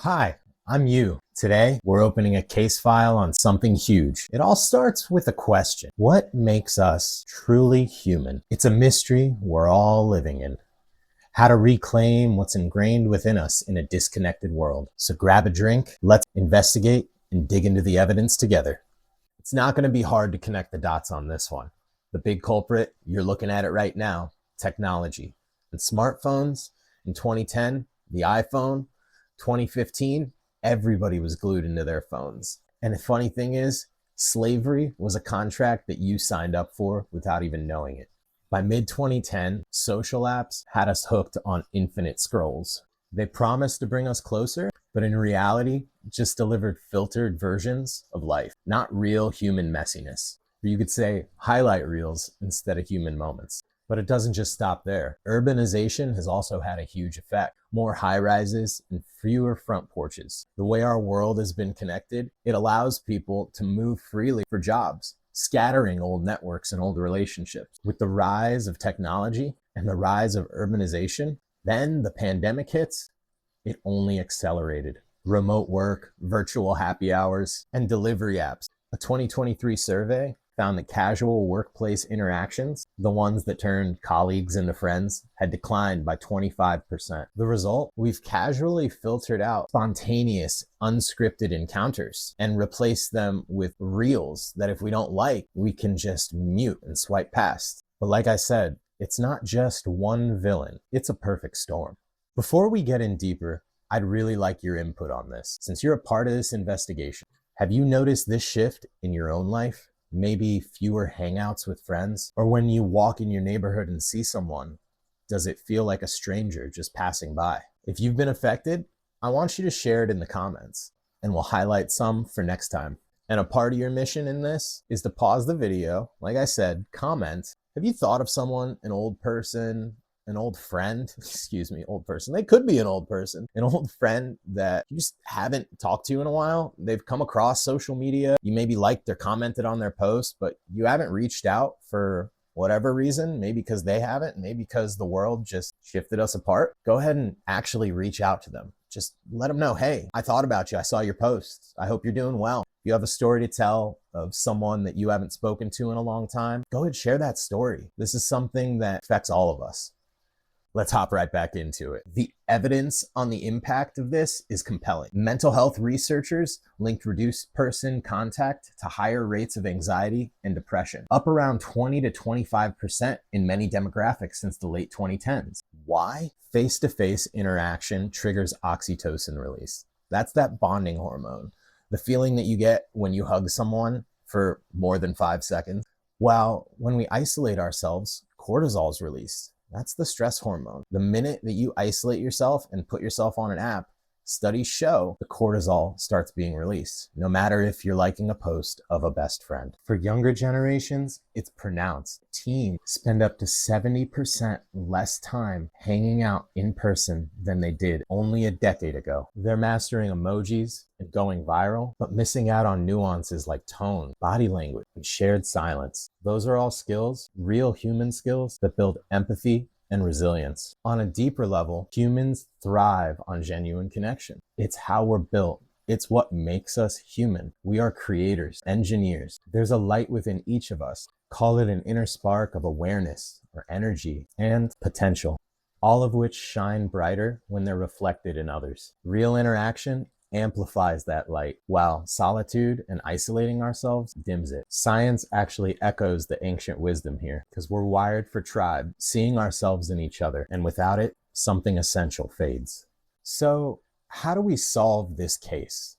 Hi, I'm you. Today, we're opening a case file on something huge. It all starts with a question. What makes us truly human? It's a mystery we're all living in. How to reclaim what's ingrained within us in a disconnected world. So grab a drink, let's investigate and dig into the evidence together. It's not going to be hard to connect the dots on this one. The big culprit, you're looking at it right now, technology. And smartphones in 2010, the iPhone, 2015, everybody was glued into their phones. And the funny thing is, slavery was a contract that you signed up for without even knowing it. By mid-2010, social apps had us hooked on infinite scrolls. They promised to bring us closer, but in reality, just delivered filtered versions of life, not real human messiness. Or you could say highlight reels instead of human moments. But it doesn't just stop there. Urbanization has also had a huge effect. More high rises and fewer front porches. The way our world has been connected, it allows people to move freely for jobs, scattering old networks and old relationships. With the rise of technology and the rise of urbanization, then the pandemic hits, it only accelerated. Remote work, virtual happy hours, and delivery apps. A 2023 survey found that casual workplace interactions, the ones that turned colleagues into friends, had declined by 25%. The result? We've casually filtered out spontaneous, unscripted encounters and replaced them with reels that if we don't like, we can just mute and swipe past. But like I said, it's not just one villain, it's a perfect storm. Before we get in deeper, I'd really like your input on this. Since you're a part of this investigation, have you noticed this shift in your own life? Maybe fewer hangouts with friends? Or when you walk in your neighborhood and see someone, does it feel like a stranger just passing by? If you've been affected, I want you to share it in the comments, and we'll highlight some for next time. And a part of your mission in this is to pause the video, like I said, comment. Have you thought of someone, an old person, an old friend, old person. They could be an old person, an old friend that you just haven't talked to in a while. They've come across social media. You maybe liked or commented on their post, but you haven't reached out for whatever reason, maybe because they haven't, maybe because the world just shifted us apart. Go ahead and actually reach out to them. Just let them know, hey, I thought about you. I saw your posts. I hope you're doing well. If you have a story to tell of someone that you haven't spoken to in a long time, go ahead and share that story. This is something that affects all of us. Let's hop right back into it. The evidence on the impact of this is compelling. Mental health researchers linked reduced person contact to higher rates of anxiety and depression, up around 20 to 25% in many demographics since the late 2010s. Why? Face-to-face interaction triggers oxytocin release. That's that bonding hormone, the feeling that you get when you hug someone for more than 5 seconds. While when we isolate ourselves, cortisol is released. That's the stress hormone. The minute that you isolate yourself and put yourself on an app, studies show the cortisol starts being released, no matter if you're liking a post of a best friend. For younger generations, it's pronounced. Teens spend up to 70% less time hanging out in person than they did only a decade ago. They're mastering emojis and going viral, but missing out on nuances like tone, body language, and shared silence. Those are all skills, real human skills that build empathy and resilience. On a deeper level, humans thrive on genuine connection. It's how we're built. It's what makes us human. We are creators, engineers. There's a light within each of us. Call it an inner spark of awareness or energy and potential, all of which shine brighter when they're reflected in others. Real interaction amplifies that light, while solitude and isolating ourselves dims it. Science actually echoes the ancient wisdom here, because we're wired for tribe, seeing ourselves in each other, and without it, something essential fades. So, how do we solve this case?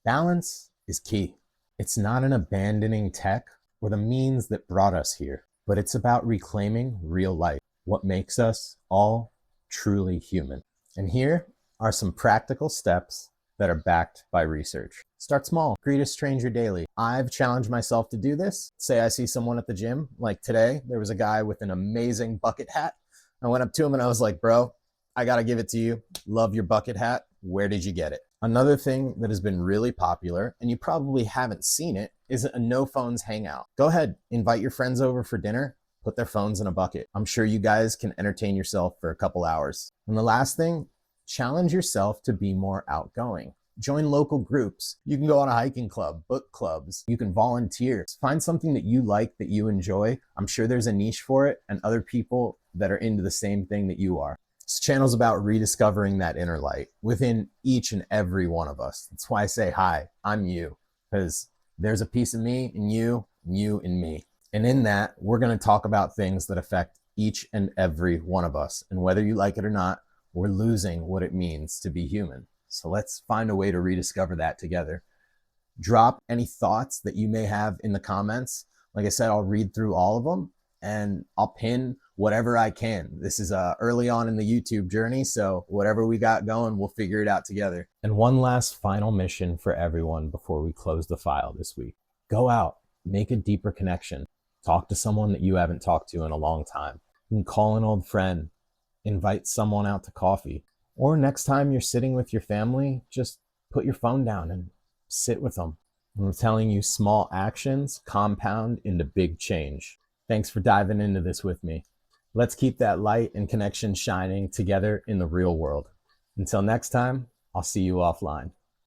Balance is key. It's not an abandoning tech or the means that brought us here, but it's about reclaiming real life, what makes us all truly human. And here are some practical steps that are backed by research. Start small. Greet a stranger daily. I've challenged myself to do this. Say I see someone at the gym, like today, there was a guy with an amazing bucket hat. I went up to him and I was like, bro, I gotta give it to you. Love your bucket hat. Where did you get it? Another thing that has been really popular, and you probably haven't seen it, is a no phones hangout. Go ahead, invite your friends over for dinner, put their phones in a bucket. I'm sure you guys can entertain yourself for a couple hours. And the last thing, Challenge yourself to be more outgoing. Join local groups. You can go on a hiking club, book clubs. You can volunteer. Find something that you like, that you enjoy. I'm sure there's a niche for it and other people that are into the same thing that you are. This channel's about rediscovering that inner light within each and every one of us. That's why I say, hi, I'm you, because there's a piece of me in you in me. And in that, we're going to talk about things that affect each and every one of us. And whether you like it or not, we're losing what it means to be human. So let's find a way to rediscover that together. Drop any thoughts that you may have in the comments. Like I said, I'll read through all of them and I'll pin whatever I can. This is early on in the YouTube journey, so whatever we got going, we'll figure it out together. And one last final mission for everyone before we close the file this week. Go out, make a deeper connection. Talk to someone that you haven't talked to in a long time. You can call an old friend, invite someone out to coffee. Or next time you're sitting with your family, just put your phone down and sit with them. I'm telling you, small actions compound into big change. Thanks for diving into this with me. Let's keep that light and connection shining together in the real world. Until next time, I'll see you offline.